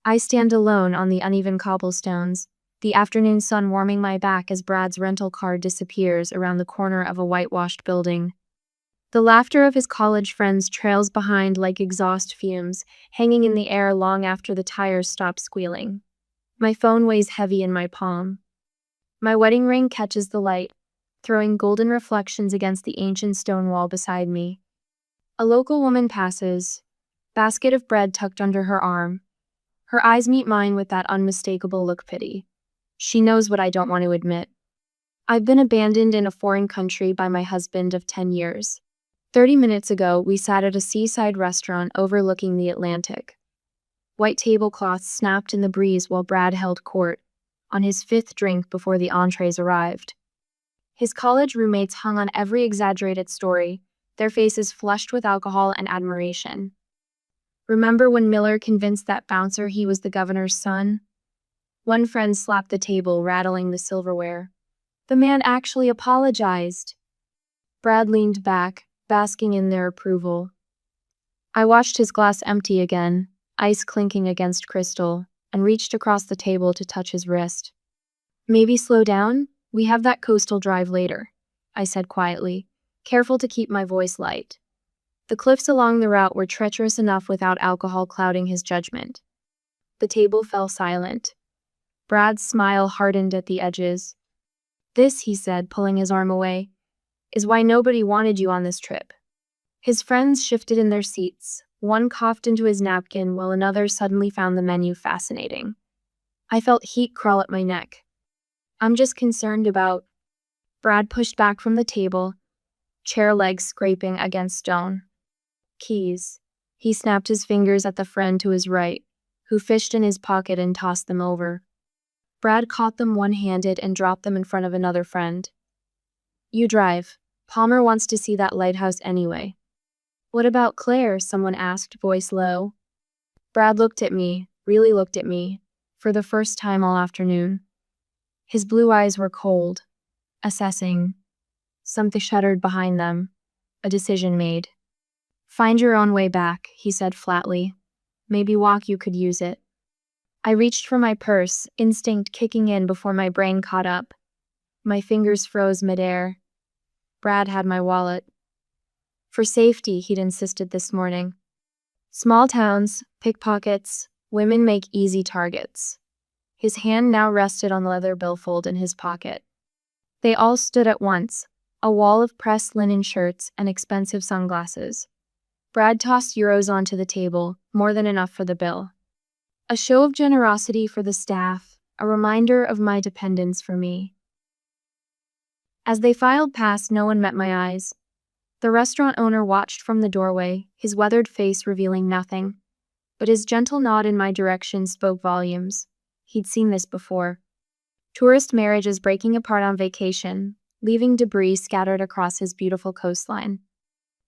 I stand alone on the uneven cobblestones, the afternoon sun warming my back as Brad's rental car disappears around the corner of a whitewashed building. The laughter of his college friends trails behind like exhaust fumes, hanging in the air long after the tires stop squealing. My phone weighs heavy in my palm. My wedding ring catches the light, throwing golden reflections against the ancient stone wall beside me. A local woman passes, basket of bread tucked under her arm. Her eyes meet mine with that unmistakable look pity. She knows what I don't want to admit. I've been abandoned in a foreign country by my husband of 10 years. 30 minutes ago, we sat at a seaside restaurant overlooking the Atlantic. White tablecloths snapped in the breeze while Brad held court, on his 5th drink before the entrees arrived. His college roommates hung on every exaggerated story, their faces flushed with alcohol and admiration. Remember when Miller convinced that bouncer he was the governor's son? One friend slapped the table, rattling the silverware. The man actually apologized. Brad leaned back, basking in their approval. I watched his glass empty again, ice clinking against crystal, and reached across the table to touch his wrist. Maybe slow down? We have that coastal drive later, I said quietly, careful to keep my voice light. The cliffs along the route were treacherous enough without alcohol clouding his judgment. The table fell silent. Brad's smile hardened at the edges. This, he said, pulling his arm away, is why nobody wanted you on this trip. His friends shifted in their seats. One coughed into his napkin while another suddenly found the menu fascinating. I felt heat crawl up my neck. I'm just concerned about... Brad pushed back from the table, chair legs scraping against stone. Keys. He snapped his fingers at the friend to his right, who fished in his pocket and tossed them over. Brad caught them one-handed and dropped them in front of another friend. You drive. Palmer wants to see that lighthouse anyway. What about Claire? Someone asked, voice low. Brad looked at me, really looked at me, for the first time all afternoon. His blue eyes were cold, assessing. Something shuddered behind them, a decision made. Find your own way back, he said flatly. Maybe walk, you could use it. I reached for my purse, instinct kicking in before my brain caught up. My fingers froze midair. Brad had my wallet. For safety, he'd insisted this morning. Small towns, pickpockets, women make easy targets. His hand now rested on the leather billfold in his pocket. They all stood at once, a wall of pressed linen shirts and expensive sunglasses. Brad tossed euros onto the table, more than enough for the bill. A show of generosity for the staff, a reminder of my dependence for me. As they filed past, no one met my eyes. The restaurant owner watched from the doorway, his weathered face revealing nothing. But his gentle nod in my direction spoke volumes. He'd seen this before. Tourist marriages breaking apart on vacation, leaving debris scattered across his beautiful coastline.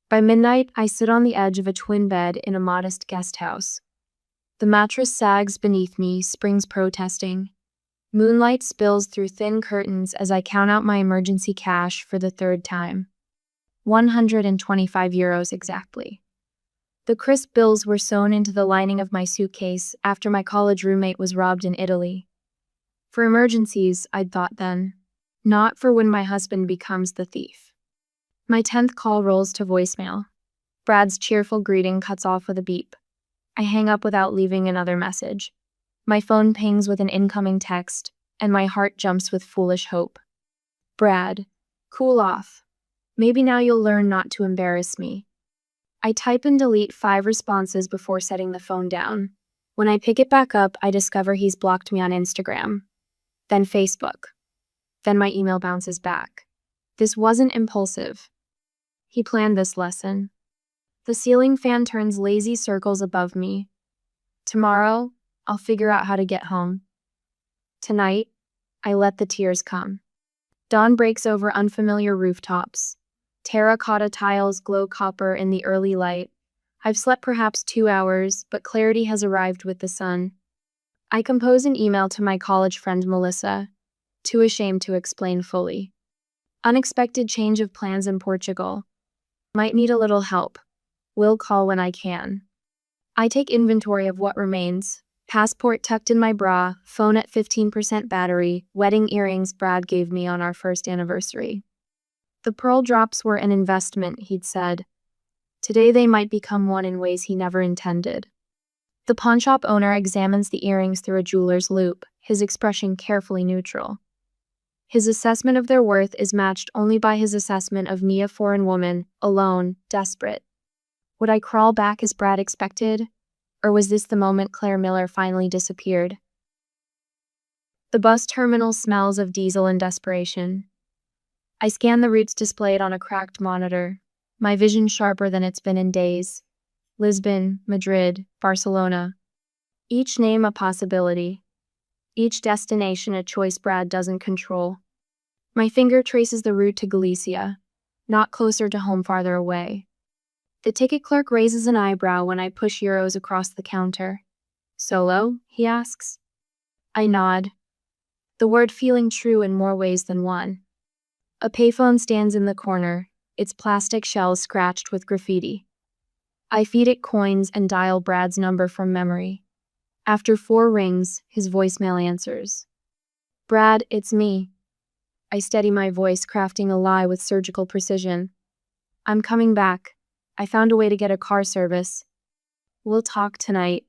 By midnight, I sit on the edge of a twin bed in a modest guest house. The mattress sags beneath me, springs protesting. Moonlight spills through thin curtains as I count out my emergency cash for the 3rd time. 125 euros exactly. The crisp bills were sewn into the lining of my suitcase after my college roommate was robbed in Italy. For emergencies, I'd thought then. Not for when my husband becomes the thief. My 10th call rolls to voicemail. Brad's cheerful greeting cuts off with a beep. I hang up without leaving another message. My phone pings with an incoming text, and my heart jumps with foolish hope. Brad, cool off. Maybe now you'll learn not to embarrass me. I type and delete 5 responses before setting the phone down. When I pick it back up, I discover he's blocked me on Instagram, then Facebook. Then my email bounces back. This wasn't impulsive. He planned this lesson. The ceiling fan turns lazy circles above me. Tomorrow, I'll figure out how to get home. Tonight, I let the tears come. Dawn breaks over unfamiliar rooftops. Terracotta tiles glow copper in the early light. I've slept perhaps 2 hours, but clarity has arrived with the sun. I compose an email to my college friend Melissa, too ashamed to explain fully. Unexpected change of plans in Portugal. Might need a little help. Will call when I can. I take inventory of what remains. Passport tucked in my bra, phone at 15% battery, wedding earrings Brad gave me on our first anniversary. The pearl drops were an investment, he'd said. Today they might become one in ways he never intended. The pawnshop owner examines the earrings through a jeweler's loupe, his expression carefully neutral. His assessment of their worth is matched only by his assessment of me, a foreign woman, alone, desperate. Would I crawl back as Brad expected? Or was this the moment Claire Miller finally disappeared? The bus terminal smells of diesel and desperation. I scan the routes displayed on a cracked monitor, my vision sharper than it's been in days. Lisbon, Madrid, Barcelona. Each name a possibility. Each destination a choice Brad doesn't control. My finger traces the route to Galicia, not closer to home, farther away. The ticket clerk raises an eyebrow when I push euros across the counter. Solo? He asks. I nod, the word feeling true in more ways than one. A payphone stands in the corner, its plastic shells scratched with graffiti. I feed it coins and dial Brad's number from memory. After 4 rings, his voicemail answers. Brad, it's me. I steady my voice, crafting a lie with surgical precision. I'm coming back. I found a way to get a car service. We'll talk tonight.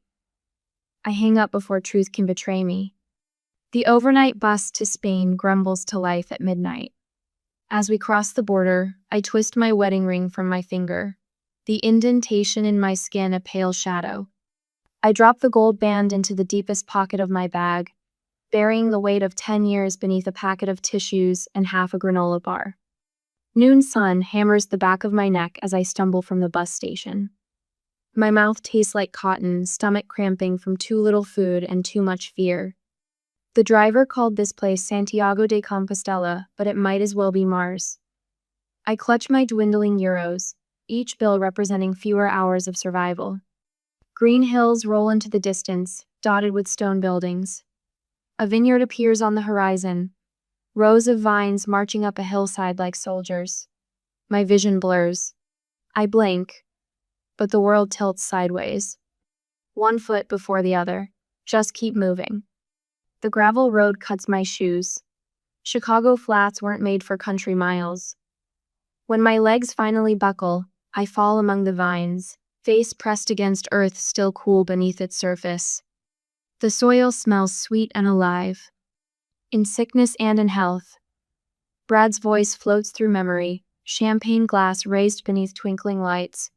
I hang up before truth can betray me. The overnight bus to Spain grumbles to life at midnight. As we cross the border, I twist my wedding ring from my finger, the indentation in my skin a pale shadow. I drop the gold band into the deepest pocket of my bag, burying the weight of 10 years beneath a packet of tissues and half a granola bar. Noon sun hammers the back of my neck as I stumble from the bus station. My mouth tastes like cotton, stomach cramping from too little food and too much fear. The driver called this place Santiago de Compostela, but it might as well be Mars. I clutch my dwindling euros, each bill representing fewer hours of survival. Green hills roll into the distance, dotted with stone buildings. A vineyard appears on the horizon, rows of vines marching up a hillside like soldiers. My vision blurs. I blink, but the world tilts sideways. 1 foot before the other. Just keep moving. The gravel road cuts my shoes. Chicago flats weren't made for country miles. When my legs finally buckle, I fall among the vines, face pressed against earth still cool beneath its surface. The soil smells sweet and alive. In sickness and in health. Brad's voice floats through memory, champagne glass raised beneath twinkling lights.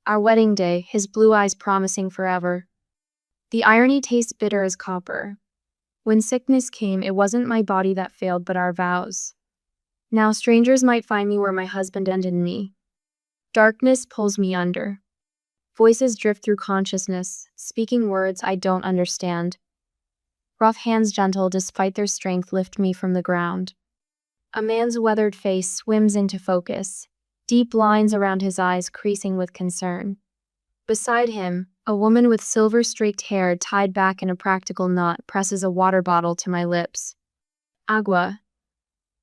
Our wedding day, his blue eyes promising forever. The irony tastes bitter as copper. When sickness came, it wasn't my body that failed, but our vows. Now strangers might find me where my husband ended me. Darkness pulls me under. Voices drift through consciousness, speaking words I don't understand. Rough hands, gentle despite their strength, lift me from the ground. A man's weathered face swims into focus, deep lines around his eyes creasing with concern. Beside him, a woman with silver-streaked hair tied back in a practical knot presses a water bottle to my lips. Agua,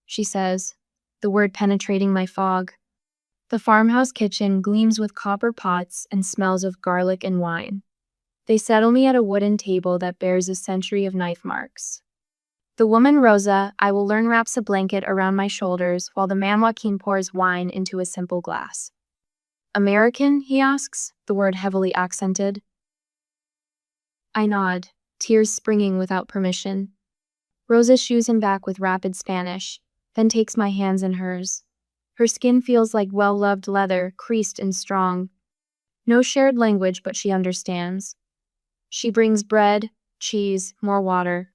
she says, the word penetrating my fog. The farmhouse kitchen gleams with copper pots and smells of garlic and wine. They settle me at a wooden table that bears a century of knife marks. The woman Rosa, I will learn, wraps a blanket around my shoulders while the man Joaquin pours wine into a simple glass. American, he asks, the word heavily accented. I nod, tears springing without permission. Rosa shoos him back with rapid Spanish, then takes my hands in hers. Her skin feels like well-loved leather, creased and strong. No shared language, but she understands. She brings bread, cheese, more water.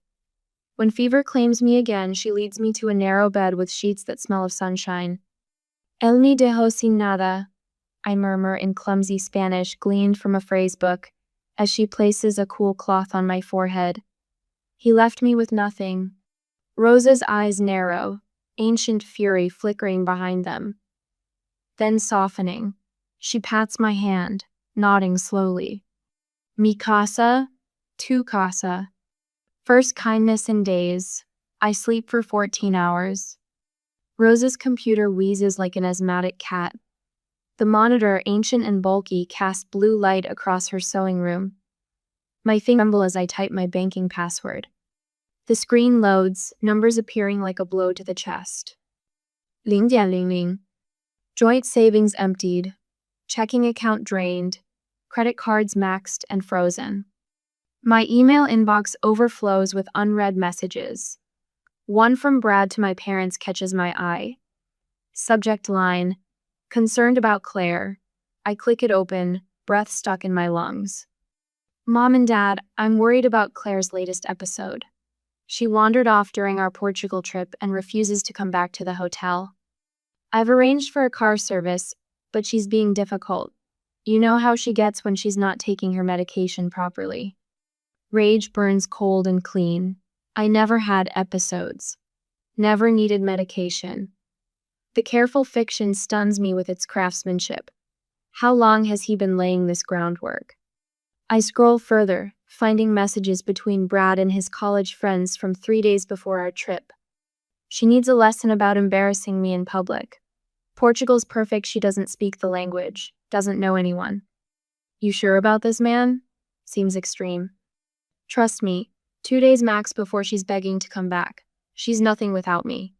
When fever claims me again, she leads me to a narrow bed with sheets that smell of sunshine. Él me dejó sin nada, I murmur in clumsy Spanish gleaned from a phrase book, as she places a cool cloth on my forehead. He left me with nothing. Rosa's eyes narrow, ancient fury flickering behind them. Then softening, she pats my hand, nodding slowly. Mi casa, tu casa. First kindness in days. I sleep for 14 hours. Rosa's computer wheezes like an asthmatic cat. The monitor, ancient and bulky, casts blue light across her sewing room. My fingers tremble as I type my banking password. The screen loads, numbers appearing like a blow to the chest. 0.00. Joint savings emptied. Checking account drained. Credit cards maxed and frozen. My email inbox overflows with unread messages. One from Brad to my parents catches my eye. Subject line, concerned about Claire. I click it open, breath stuck in my lungs. Mom and Dad, I'm worried about Claire's latest episode. She wandered off during our Portugal trip and refuses to come back to the hotel. I've arranged for a car service, but she's being difficult. You know how she gets when she's not taking her medication properly. Rage burns cold and clean. I never had episodes. Never needed medication. The careful fiction stuns me with its craftsmanship. How long has he been laying this groundwork? I scroll further, finding messages between Brad and his college friends from 3 days before our trip. She needs a lesson about embarrassing me in public. Portugal's perfect, she doesn't speak the language, doesn't know anyone. You sure about this, man? Seems extreme. Trust me, 2 days max before she's begging to come back. She's nothing without me.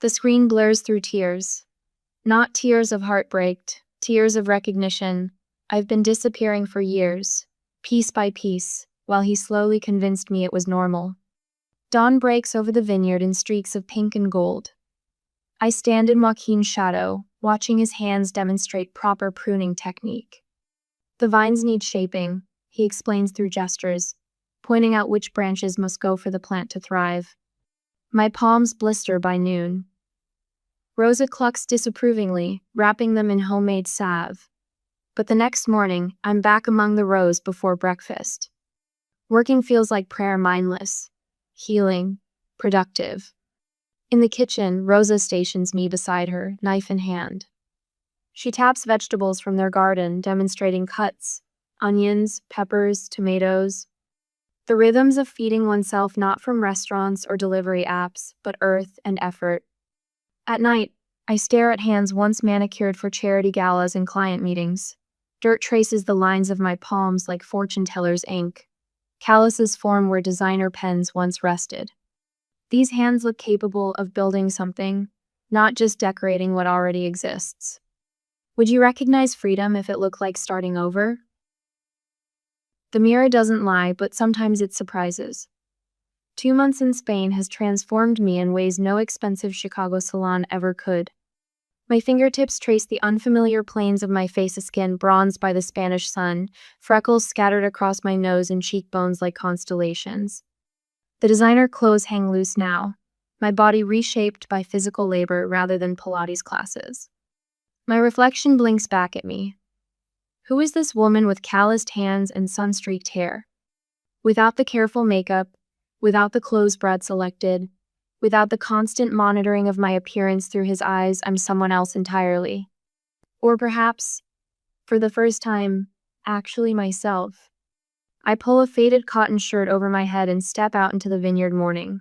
The screen blurs through tears. Not tears of heartbreak, tears of recognition. I've been disappearing for years, piece by piece, while he slowly convinced me it was normal. Dawn breaks over the vineyard in streaks of pink and gold. I stand in Joaquin's shadow, watching his hands demonstrate proper pruning technique. The vines need shaping, he explains through gestures, pointing out which branches must go for the plant to thrive. My palms blister by noon. Rosa clucks disapprovingly, wrapping them in homemade salve. But the next morning, I'm back among the rows before breakfast. Working feels like prayer, mindless, healing, productive. In the kitchen, Rosa stations me beside her, knife in hand. She taps vegetables from their garden, demonstrating cuts, onions, peppers, tomatoes. The rhythms of feeding oneself not from restaurants or delivery apps, but earth and effort. At night, I stare at hands once manicured for charity galas and client meetings. Dirt traces the lines of my palms like fortune teller's ink. Calluses form where designer pens once rested. These hands look capable of building something, not just decorating what already exists. Would you recognize freedom if it looked like starting over? The mirror doesn't lie, but sometimes it surprises. 2 months in Spain has transformed me in ways no expensive Chicago salon ever could. My fingertips trace the unfamiliar planes of my face, a skin bronzed by the Spanish sun, freckles scattered across my nose and cheekbones like constellations. The designer clothes hang loose now, my body reshaped by physical labor rather than Pilates classes. My reflection blinks back at me. Who is this woman with calloused hands and sun-streaked hair? Without the careful makeup, without the clothes Brad selected, without the constant monitoring of my appearance through his eyes, I'm someone else entirely. Or perhaps, for the first time, actually myself. I pull a faded cotton shirt over my head and step out into the vineyard morning.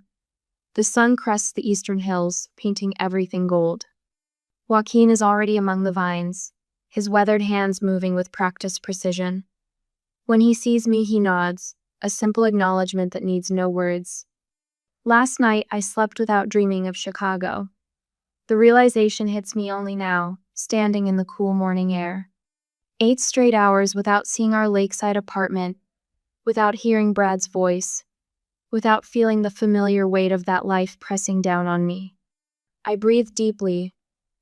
The sun crests the eastern hills, painting everything gold. Joaquin is already among the vines, his weathered hands moving with practiced precision. When he sees me, he nods, a simple acknowledgement that needs no words. Last night, I slept without dreaming of Chicago. The realization hits me only now, standing in the cool morning air. 8 straight hours without seeing our lakeside apartment, without hearing Brad's voice, without feeling the familiar weight of that life pressing down on me. I breathe deeply,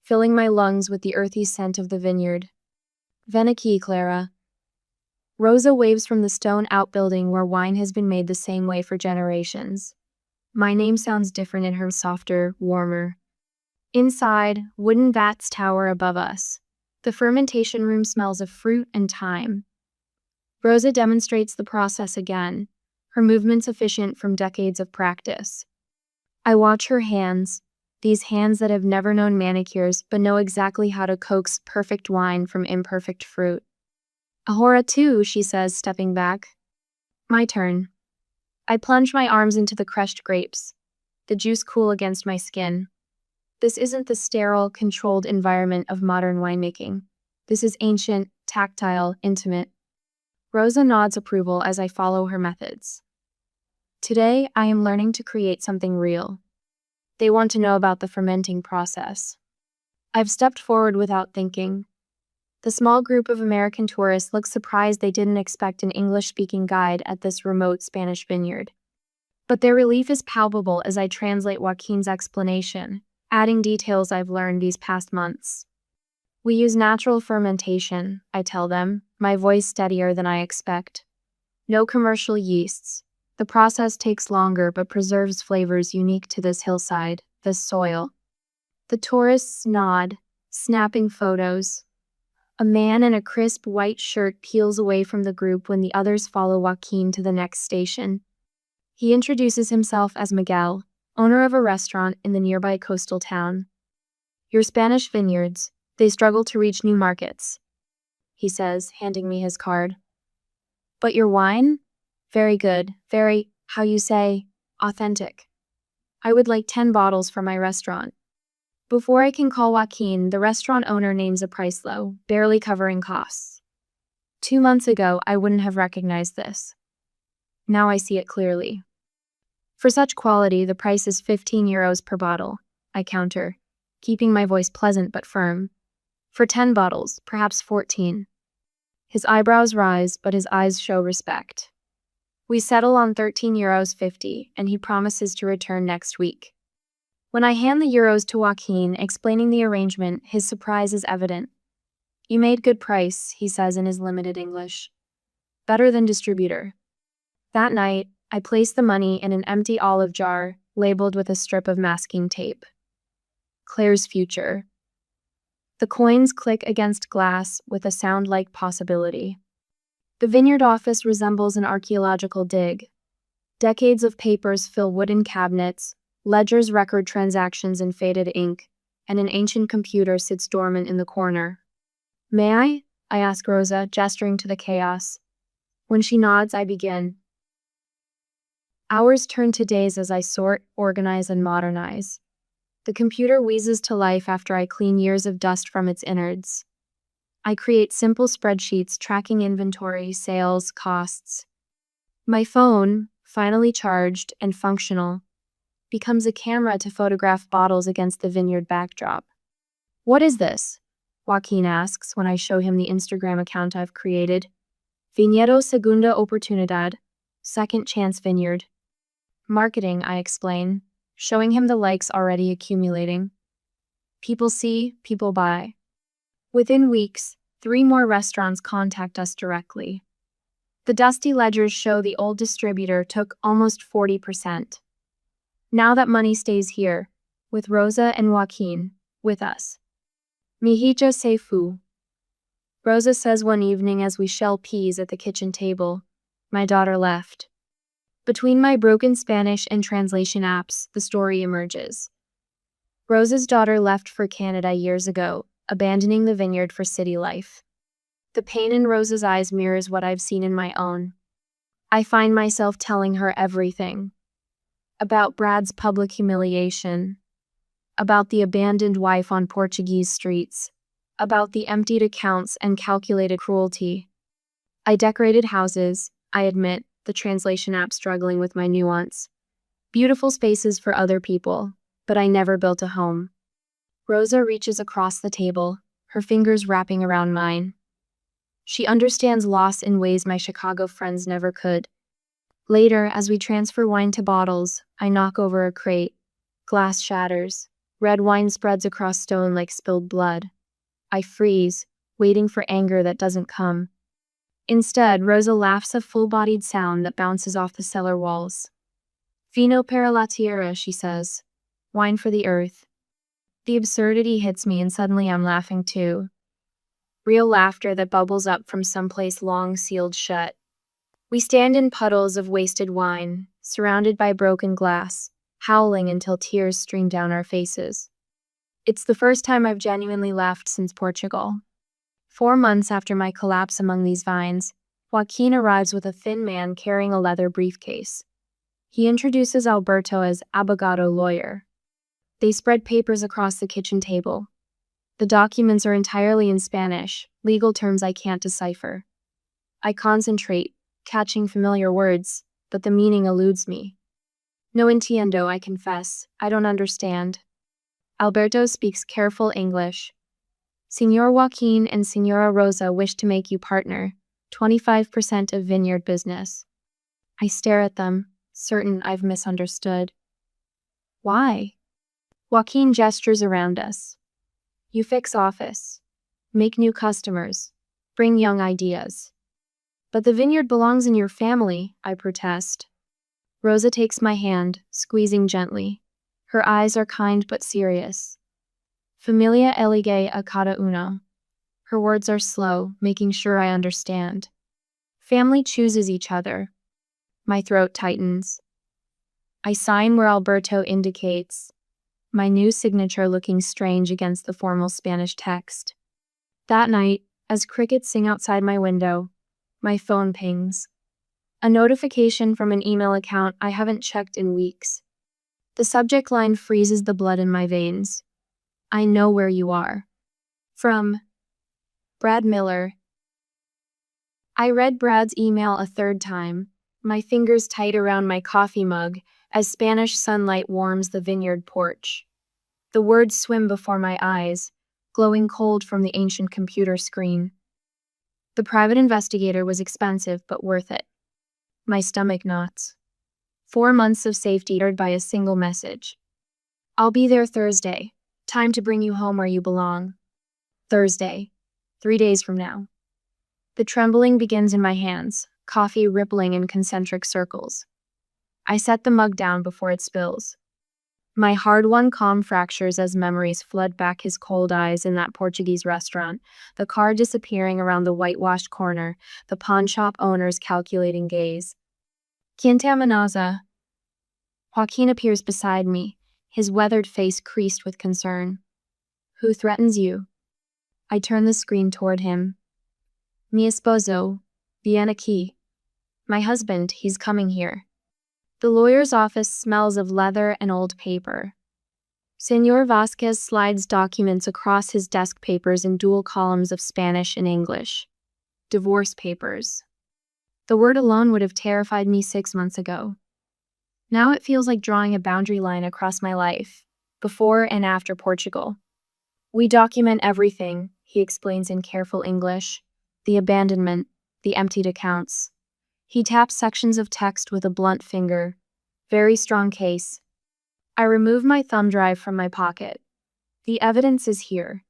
filling my lungs with the earthy scent of the vineyard. Ven aquí, Clara. Rosa waves from the stone outbuilding where wine has been made the same way for generations. My name sounds different in her, softer, warmer. Inside, wooden vats tower above us. The fermentation room smells of fruit and thyme. Rosa demonstrates the process again, her movements efficient from decades of practice. I watch her hands, these hands that have never known manicures but know exactly how to coax perfect wine from imperfect fruit. Ahora too, she says, stepping back. My turn. I plunge my arms into the crushed grapes, the juice cool against my skin. This isn't the sterile, controlled environment of modern winemaking. This is ancient, tactile, intimate. Rosa nods approval as I follow her methods. Today, I am learning to create something real. They want to know about the fermenting process. I've stepped forward without thinking. The small group of American tourists look surprised they didn't expect an English-speaking guide at this remote Spanish vineyard. But their relief is palpable as I translate Joaquin's explanation, adding details I've learned these past months. We use natural fermentation, I tell them, my voice steadier than I expect. No commercial yeasts. The process takes longer but preserves flavors unique to this hillside, this soil. The tourists nod, snapping photos. A man in a crisp white shirt peels away from the group when the others follow Joaquin to the next station. He introduces himself as Miguel, owner of a restaurant in the nearby coastal town. Your Spanish vineyards, they struggle to reach new markets, he says, handing me his card. But your wine? Very good, very, how you say, authentic. I would like 10 bottles for my restaurant. Before I can call Joaquin, the restaurant owner names a price low, barely covering costs. 2 months ago, I wouldn't have recognized this. Now I see it clearly. For such quality, the price is €15 per bottle, I counter, keeping my voice pleasant but firm. For 10 bottles, perhaps 14. His eyebrows rise, but his eyes show respect. We settle on €13.50, and he promises to return next week. When I hand the euros to Joaquin, explaining the arrangement, his surprise is evident. You made good price, he says in his limited English. Better than distributor. That night, I place the money in an empty olive jar, labeled with a strip of masking tape. Claire's future. The coins click against glass with a sound like possibility. The vineyard office resembles an archaeological dig. Decades of papers fill wooden cabinets, ledgers record transactions in faded ink, and an ancient computer sits dormant in the corner. May I? I ask Rosa, gesturing to the chaos. When she nods, I begin. Hours turn to days as I sort, organize, and modernize. The computer wheezes to life after I clean years of dust from its innards. I create simple spreadsheets tracking inventory, sales, costs. My phone, finally charged and functional, becomes a camera to photograph bottles against the vineyard backdrop. What is this? Joaquin asks when I show him the Instagram account I've created. Viñedo Segunda Oportunidad, Second Chance Vineyard. Marketing, I explain, showing him the likes already accumulating. People see, people buy. Within weeks, 3 more restaurants contact us directly. The dusty ledgers show the old distributor took almost 40%. Now that money stays here, with Rosa and Joaquin, with us. Mi hija se fue. Rosa says one evening as we shell peas at the kitchen table, my daughter left. Between my broken Spanish and translation apps, the story emerges. Rosa's daughter left for Canada years ago, abandoning the vineyard for city life. The pain in Rosa's eyes mirrors what I've seen in my own. I find myself telling her everything. About Brad's public humiliation, about the abandoned wife on Portuguese streets, about the emptied accounts and calculated cruelty. I decorated houses, I admit, the translation app struggling with my nuance. Beautiful spaces for other people, but I never built a home. Rosa reaches across the table, her fingers wrapping around mine. She understands loss in ways my Chicago friends never could. Later, as we transfer wine to bottles, I knock over a crate. Glass shatters. Red wine spreads across stone like spilled blood. I freeze, waiting for anger that doesn't come. Instead, Rosa laughs a full-bodied sound that bounces off the cellar walls. Vino para la tierra, she says. Wine for the earth. The absurdity hits me and suddenly I'm laughing too. Real laughter that bubbles up from someplace long sealed shut. We stand in puddles of wasted wine, surrounded by broken glass, howling until tears stream down our faces. It's the first time I've genuinely laughed since Portugal. 4 months after my collapse among these vines, Joaquin arrives with a thin man carrying a leather briefcase. He introduces Alberto as abogado lawyer. They spread papers across the kitchen table. The documents are entirely in Spanish, legal terms I can't decipher. I concentrate, catching familiar words, but the meaning eludes me. No entiendo, I confess. I don't understand. Alberto speaks careful English. Señor Joaquin and Señora Rosa wish to make you partner, 25% of vineyard business. I stare at them, certain I've misunderstood. Why? Joaquin gestures around us. You fix office. Make new customers. Bring young ideas. But the vineyard belongs in your family, I protest. Rosa takes my hand, squeezing gently. Her eyes are kind but serious. Familia elige a cada uno. Her words are slow, making sure I understand. Family chooses each other. My throat tightens. I sign where Alberto indicates, my new signature looking strange against the formal Spanish text. That night, as crickets sing outside my window, my phone pings. A notification from an email account I haven't checked in weeks. The subject line freezes the blood in my veins. I know where you are. From Brad Miller. I read Brad's email a third time, my fingers tight around my coffee mug as Spanish sunlight warms the vineyard porch. The words swim before my eyes, glowing cold from the ancient computer screen. The private investigator was expensive but worth it. My stomach knots. 4 months of safety uttered by a single message. I'll be there Thursday. Time to bring you home where you belong. Thursday. 3 days from now. The trembling begins in my hands, coffee rippling in concentric circles. I set the mug down before it spills. My hard-won calm fractures as memories flood back his cold eyes in that Portuguese restaurant, the car disappearing around the whitewashed corner, the pawnshop owner's calculating gaze. Quien te amenaza? Joaquin appears beside me, his weathered face creased with concern. Who threatens you? I turn the screen toward him. Mi esposo, viene aquí. My husband, he's coming here. The lawyer's office smells of leather and old paper. Señor Vasquez slides documents across his desk papers in dual columns of Spanish and English. Divorce papers. The word alone would have terrified me 6 months ago. Now it feels like drawing a boundary line across my life, before and after Portugal. We document everything, he explains in careful English. The abandonment, the emptied accounts. He taps sections of text with a blunt finger. Very strong case. I remove my thumb drive from my pocket. The evidence is here.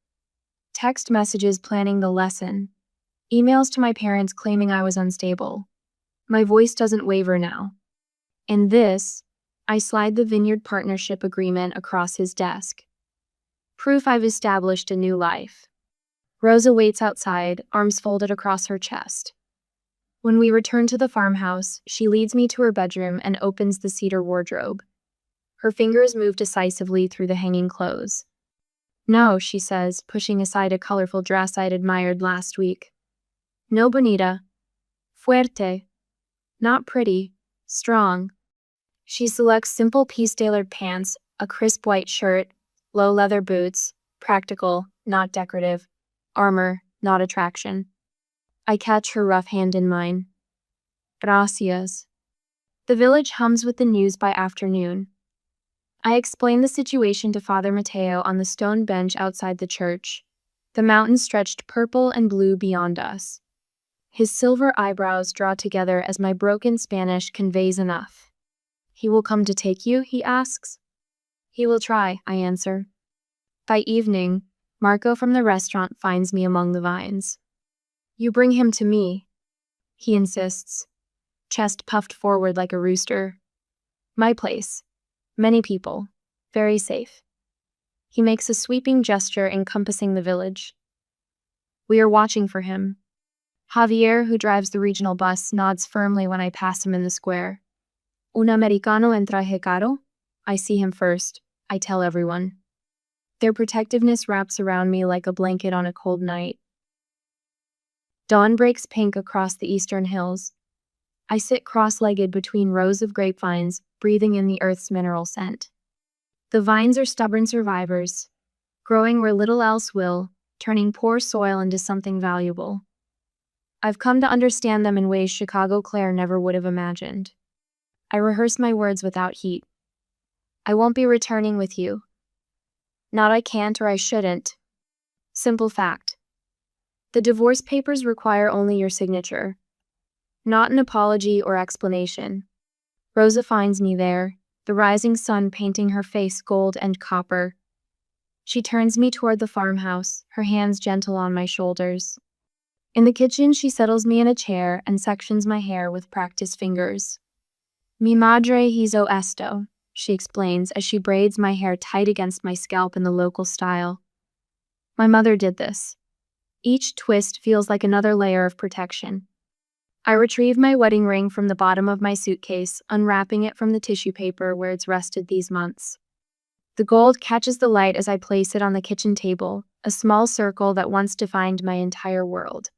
Text messages planning the lesson. Emails to my parents claiming I was unstable. My voice doesn't waver now. In this, I slide the vineyard partnership agreement across his desk. Proof I've established a new life. Rosa waits outside, arms folded across her chest. When we return to the farmhouse, she leads me to her bedroom and opens the cedar wardrobe. Her fingers move decisively through the hanging clothes. No, she says, pushing aside a colorful dress I'd admired last week. No bonita. Fuerte. Not pretty. Strong. She selects simple piece-tailored pants, a crisp white shirt, low leather boots, practical, not decorative, armor, not attraction. I catch her rough hand in mine. Gracias. The village hums with the news by afternoon. I explain the situation to Father Mateo on the stone bench outside the church. The mountains stretched purple and blue beyond us. His silver eyebrows draw together as my broken Spanish conveys enough. He will come to take you, he asks. He will try, I answer. By evening, Marco from the restaurant finds me among the vines. You bring him to me, he insists, chest puffed forward like a rooster. My place. Many people. Very safe. He makes a sweeping gesture encompassing the village. We are watching for him. Javier, who drives the regional bus, nods firmly when I pass him in the square. Un americano en traje caro? I see him first. I tell everyone. Their protectiveness wraps around me like a blanket on a cold night. Dawn breaks pink across the eastern hills. I sit cross-legged between rows of grapevines, breathing in the earth's mineral scent. The vines are stubborn survivors, growing where little else will, turning poor soil into something valuable. I've come to understand them in ways Chicago Claire never would have imagined. I rehearse my words without heat. I won't be returning with you. Not I can't or I shouldn't. Simple fact. The divorce papers require only your signature. Not an apology or explanation. Rosa finds me there, the rising sun painting her face gold and copper. She turns me toward the farmhouse, her hands gentle on my shoulders. In the kitchen, she settles me in a chair and sections my hair with practiced fingers. Mi madre hizo esto, she explains as she braids my hair tight against my scalp in the local style. My mother did this. Each twist feels like another layer of protection. I retrieve my wedding ring from the bottom of my suitcase, unwrapping it from the tissue paper where it's rested these months. The gold catches the light as I place it on the kitchen table, a small circle that once defined my entire world.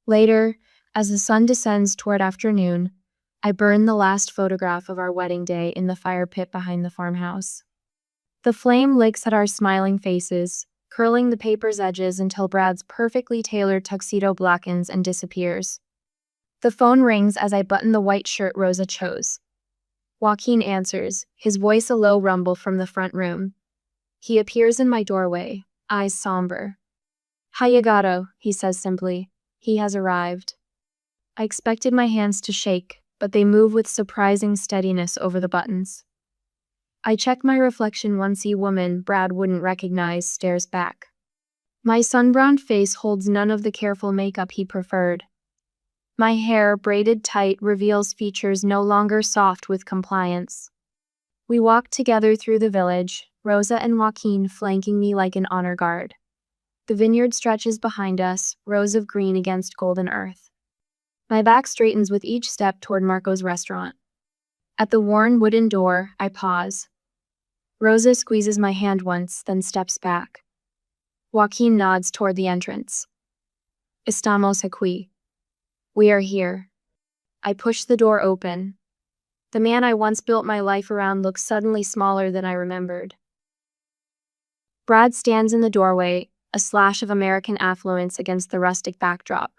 Later, as the sun descends toward afternoon, I burn the last photograph of our wedding day in the fire pit behind the farmhouse. The flame licks at our smiling faces, curling the paper's edges until Brad's perfectly tailored tuxedo blackens and disappears. The phone rings as I button the white shirt Rosa chose. Joaquin answers, his voice a low rumble from the front room. He appears in my doorway, eyes somber. "Ha llegado," he says simply. He has arrived. I expected my hands to shake, but they move with surprising steadiness over the buttons. I check my reflection. One woman Brad wouldn't recognize stares back. My sun-browned face holds none of the careful makeup he preferred. My hair, braided tight, reveals features no longer soft with compliance. We walk together through the village, Rosa and Joaquin flanking me like an honor guard. The vineyard stretches behind us, rows of green against golden earth. My back straightens with each step toward Marco's restaurant. At the worn wooden door, I pause. Rosa squeezes my hand once, then steps back. Joaquin nods toward the entrance. Estamos aquí. We are here. I push the door open. The man I once built my life around looks suddenly smaller than I remembered. Brad stands in the doorway, a slash of American affluence against the rustic backdrop.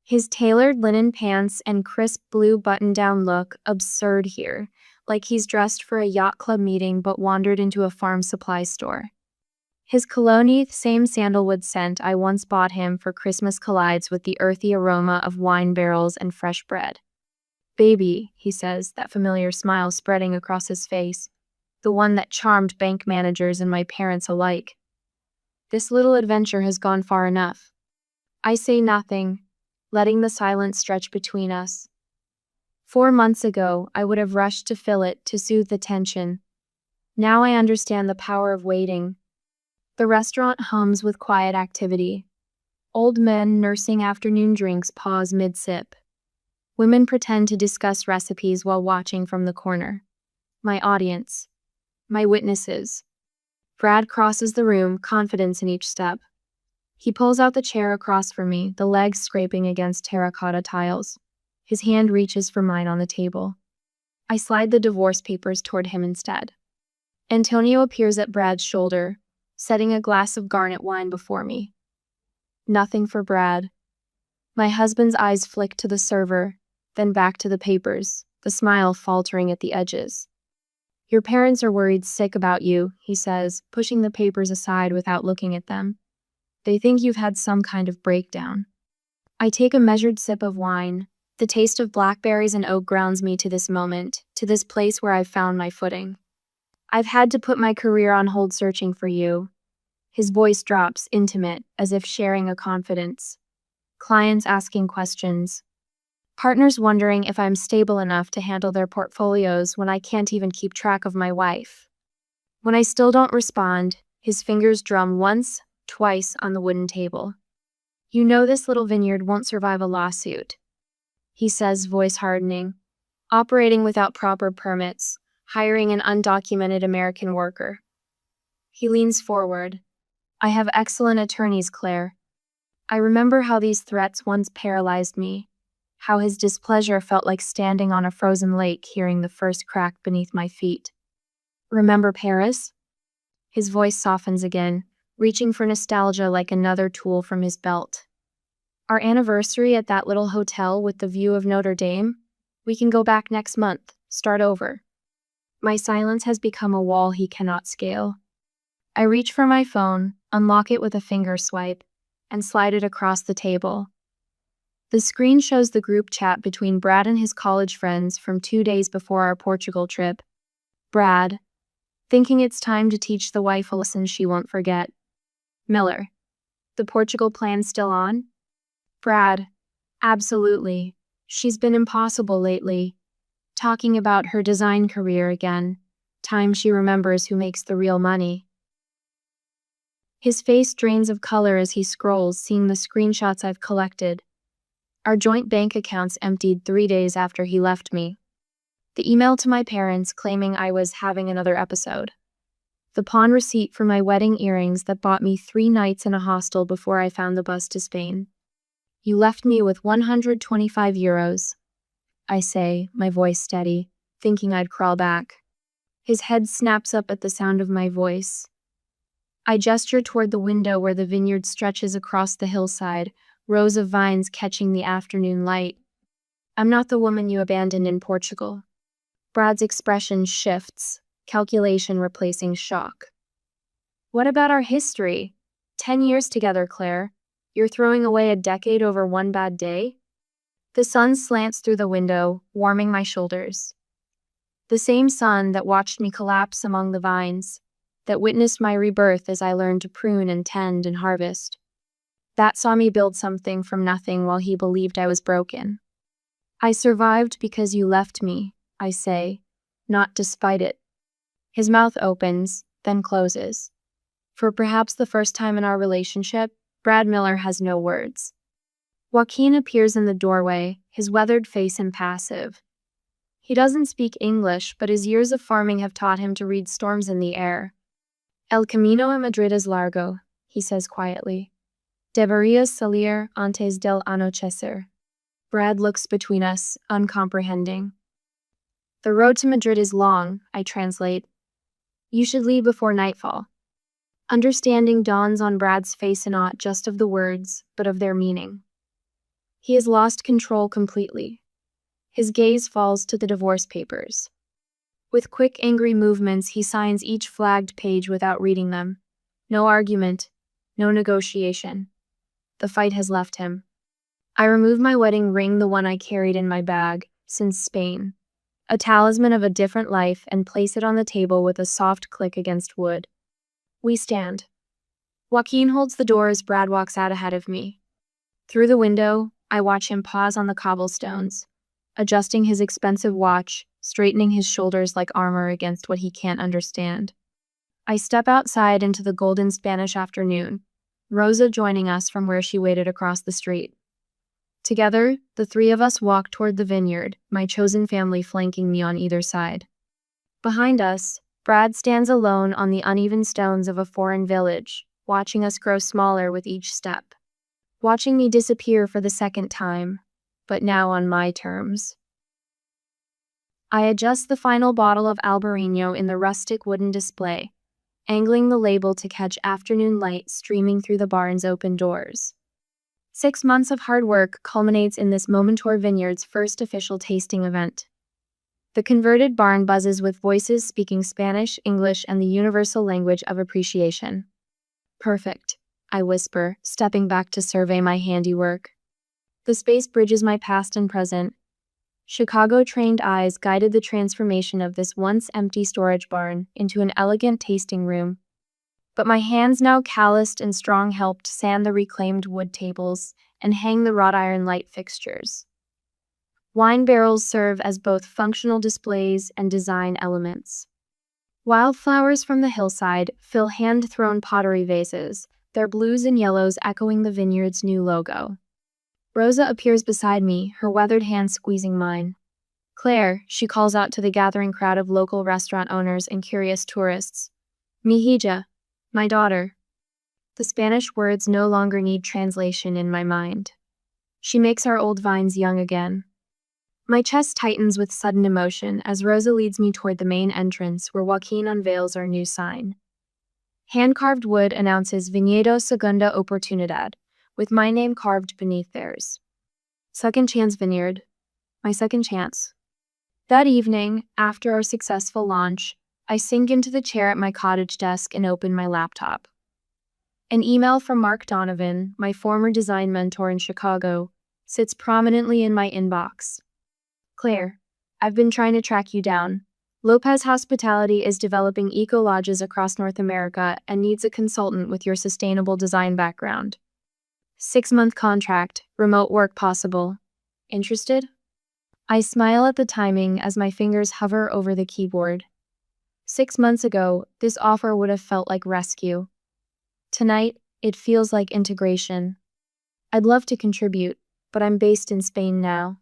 His tailored linen pants and crisp blue button-down look absurd here, like he's dressed for a yacht club meeting but wandered into a farm supply store. His cologne, same sandalwood scent I once bought him for Christmas, collides with the earthy aroma of wine barrels and fresh bread. "Baby," he says, that familiar smile spreading across his face, the one that charmed bank managers and my parents alike. This little adventure has gone far enough. I say nothing, letting the silence stretch between us. 4 months ago, I would have rushed to fill it to soothe the tension. Now I understand the power of waiting. The restaurant hums with quiet activity. Old men nursing afternoon drinks pause mid-sip. Women pretend to discuss recipes while watching from the corner. My audience. My witnesses. Brad crosses the room, confidence in each step. He pulls out the chair across from me, the legs scraping against terracotta tiles. His hand reaches for mine on the table. I slide the divorce papers toward him instead. Antonio appears at Brad's shoulder, setting a glass of garnet wine before me. Nothing for Brad. My husband's eyes flick to the server, then back to the papers, the smile faltering at the edges. "Your parents are worried sick about you," he says, pushing the papers aside without looking at them. "They think you've had some kind of breakdown." I take a measured sip of wine. The taste of blackberries and oak grounds me to this moment, to this place where I've found my footing. "I've had to put my career on hold searching for you." His voice drops, intimate, as if sharing a confidence. Clients asking questions. Partners wondering if I'm stable enough to handle their portfolios when I can't even keep track of my wife. When I still don't respond, his fingers drum once, twice on the wooden table. "You know this little vineyard won't survive a lawsuit," he says, voice hardening. "Operating without proper permits, hiring an undocumented American worker." He leans forward. "I have excellent attorneys, Claire." I remember how these threats once paralyzed me, how his displeasure felt like standing on a frozen lake hearing the first crack beneath my feet. "Remember Paris?" His voice softens again, reaching for nostalgia like another tool from his belt. Our anniversary at that little hotel with the view of Notre Dame? We can go back next month, start over. My silence has become a wall he cannot scale. I reach for my phone, unlock it with a finger swipe, and slide it across the table. The screen shows the group chat between Brad and his college friends from 2 days before our Portugal trip. Brad, thinking it's time to teach the wife a lesson she won't forget. Miller, the Portugal plan still on? Brad, absolutely. She's been impossible lately. Talking about her design career again. Time she remembers who makes the real money. His face drains of color as he scrolls, seeing the screenshots I've collected. Our joint bank accounts emptied 3 days after he left me. The email to my parents claiming I was having another episode. The pawn receipt for my wedding earrings that bought me 3 nights in a hostel before I found the bus to Spain. You left me with 125 euros. I say, my voice steady, thinking I'd crawl back. His head snaps up at the sound of my voice. I gesture toward the window where the vineyard stretches across the hillside, rows of vines catching the afternoon light. I'm not the woman you abandoned in Portugal. Brad's expression shifts, calculation replacing shock. What about our history? 10 years together, Claire. You're throwing away a decade over one bad day? The sun slants through the window, warming my shoulders. The same sun that watched me collapse among the vines, that witnessed my rebirth as I learned to prune and tend and harvest. That saw me build something from nothing while he believed I was broken. I survived because you left me, I say, not despite it. His mouth opens, then closes. For perhaps the first time in our relationship, Brad Miller has no words. Joaquin appears in the doorway, his weathered face impassive. He doesn't speak English, but his years of farming have taught him to read storms in the air. El camino a Madrid es largo, he says quietly. Deberías salir antes del anochecer. Brad looks between us, uncomprehending. The road to Madrid is long, I translate. You should leave before nightfall. Understanding dawns on Brad's face, not just of the words, but of their meaning. He has lost control completely. His gaze falls to the divorce papers. With quick, angry movements, he signs each flagged page without reading them. No argument, no negotiation. The fight has left him. I remove my wedding ring, the one I carried in my bag since Spain, a talisman of a different life, and place it on the table with a soft click against wood. We stand. Joaquin holds the door as Brad walks out ahead of me. Through the window, I watch him pause on the cobblestones, adjusting his expensive watch, straightening his shoulders like armor against what he can't understand. I step outside into the golden Spanish afternoon, Rosa joining us from where she waited across the street. Together, the 3 of us walk toward the vineyard, my chosen family flanking me on either side. Behind us, Brad stands alone on the uneven stones of a foreign village, watching us grow smaller with each step. Watching me disappear for the second time, but now on my terms. I adjust the final bottle of Albarino in the rustic wooden display, angling the label to catch afternoon light streaming through the barn's open doors. 6 months of hard work culminates in this Momentor Vineyard's first official tasting event. The converted barn buzzes with voices speaking Spanish, English, and the universal language of appreciation. Perfect, I whisper, stepping back to survey my handiwork. The space bridges my past and present. Chicago-trained eyes guided the transformation of this once empty storage barn into an elegant tasting room. But my hands, now calloused and strong, helped sand the reclaimed wood tables and hang the wrought iron light fixtures. Wine barrels serve as both functional displays and design elements. Wildflowers from the hillside fill hand-thrown pottery vases, their blues and yellows echoing the vineyard's new logo. Rosa appears beside me, her weathered hand squeezing mine. Claire, she calls out to the gathering crowd of local restaurant owners and curious tourists. Mi hija, my daughter. The Spanish words no longer need translation in my mind. She makes our old vines young again. My chest tightens with sudden emotion as Rosa leads me toward the main entrance where Joaquin unveils our new sign. Hand-carved wood announces Viñedo Segunda Oportunidad, with my name carved beneath theirs. Second Chance Vineyard, my second chance. That evening, after our successful launch, I sink into the chair at my cottage desk and open my laptop. An email from Mark Donovan, my former design mentor in Chicago, sits prominently in my inbox. Claire, I've been trying to track you down. Lopez Hospitality is developing eco-lodges across North America and needs a consultant with your sustainable design background. 6-month contract, remote work possible. Interested? I smile at the timing as my fingers hover over the keyboard. 6 months ago, this offer would have felt like rescue. Tonight, it feels like integration. I'd love to contribute, but I'm based in Spain now.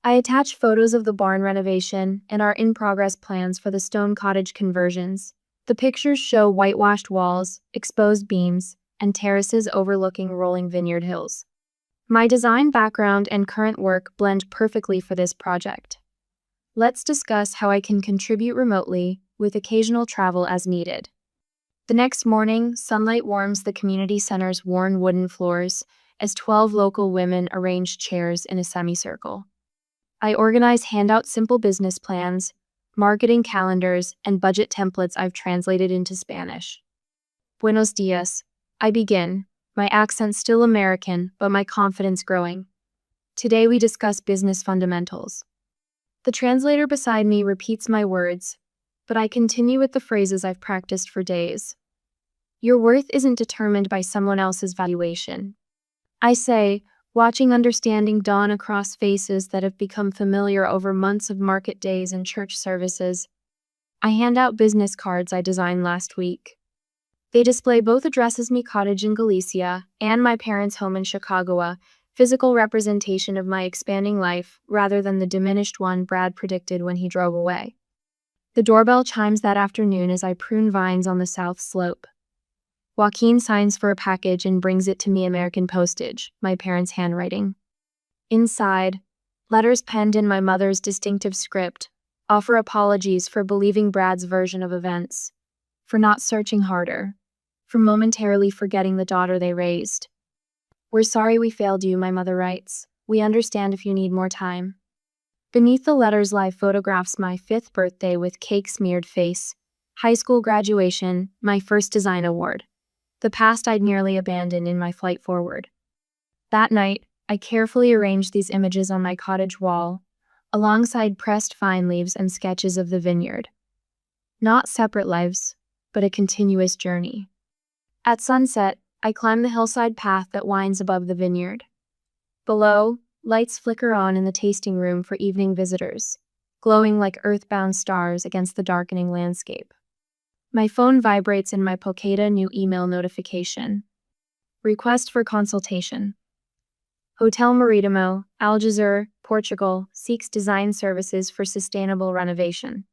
I attach photos of the barn renovation and our in-progress plans for the stone cottage conversions. The pictures show whitewashed walls, exposed beams, and terraces overlooking rolling vineyard hills. My design background and current work blend perfectly for this project. Let's discuss how I can contribute remotely, with occasional travel as needed. The next morning, sunlight warms the community center's worn wooden floors as 12 local women arrange chairs in a semicircle. I organize handout simple business plans, marketing calendars, and budget templates I've translated into Spanish. Buenos dias. I begin, my accent still American, but my confidence growing. Today we discuss business fundamentals. The translator beside me repeats my words, but I continue with the phrases I've practiced for days. Your worth isn't determined by someone else's valuation. I say, watching understanding dawn across faces that have become familiar over months of market days and church services. I hand out business cards I designed last week. They display both addresses me cottage in Galicia and my parents' home in Chicago, a physical representation of my expanding life rather than the diminished one Brad predicted when he drove away. The doorbell chimes that afternoon as I prune vines on the south slope. Joaquin signs for a package and brings it to me American postage, my parents' handwriting. Inside, letters penned in my mother's distinctive script offer apologies for believing Brad's version of events, for not searching harder, for momentarily forgetting the daughter they raised. We're sorry we failed you, my mother writes. We understand if you need more time. Beneath the letters lie photographs my 5th birthday with cake-smeared face, high school graduation, my first design award. The past I'd nearly abandoned in my flight forward. That night, I carefully arranged these images on my cottage wall, alongside pressed vine leaves and sketches of the vineyard. Not separate lives, but a continuous journey. At sunset, I climb the hillside path that winds above the vineyard. Below, lights flicker on in the tasting room for evening visitors, glowing like earthbound stars against the darkening landscape. My phone vibrates in my Pocata new email notification. Request for consultation. Hotel Maritimo, Algeciras, Portugal, seeks design services for sustainable renovation.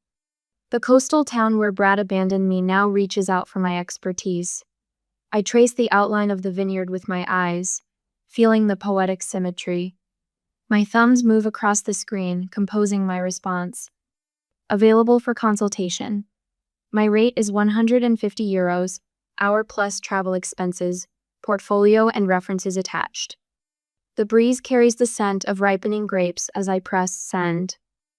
The coastal town where Brad abandoned me now reaches out for my expertise. I trace the outline of the vineyard with my eyes, feeling the poetic symmetry. My thumbs move across the screen, composing my response. Available for consultation. My rate is €150, hour plus travel expenses, portfolio and references attached. The breeze carries the scent of ripening grapes as I press send.